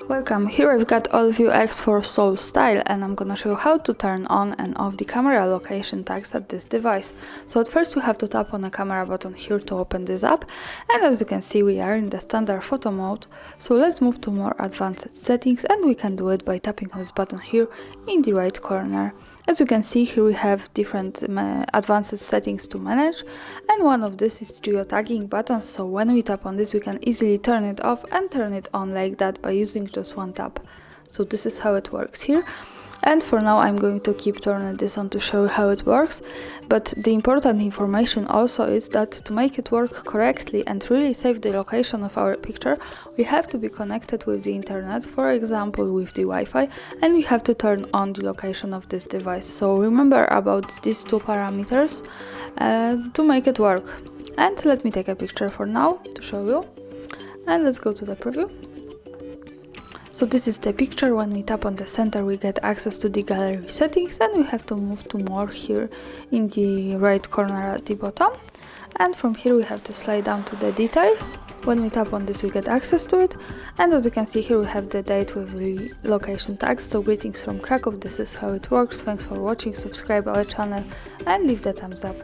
Welcome, here I've got ALLVIEW X4 Soul Style and I'm gonna show you how to turn on and off the camera location tags at this device. So at first we have to tap on the camera button here to open this up, and as you can see we are in the standard photo mode. So let's move to more advanced settings, and we can do it by tapping on this button here in the right corner. As you can see here we have different advanced settings to manage, and one of this is geotagging button, so when we tap on this we can easily turn it off and turn it on like that by using just one tap. So this is how it works here. And for now I'm going to keep turning this on to show you how it works, but the important information also is that to make it work correctly and really save the location of our picture, we have to be connected with the internet, for example with the Wi-Fi, and we have to turn on the location of this device. So remember about these two parameters to make it work. And let me take a picture for now to show you, and let's go to the preview. So this is the picture. When we tap on the center we get access to the gallery settings, and we have to move to more here in the right corner at the bottom, and from here we have to slide down to the details. When we tap on this we get access to it, and as you can see here we have the date with the location tags. So greetings from Krakow, this is how it works. Thanks for watching, subscribe our channel and leave the thumbs up.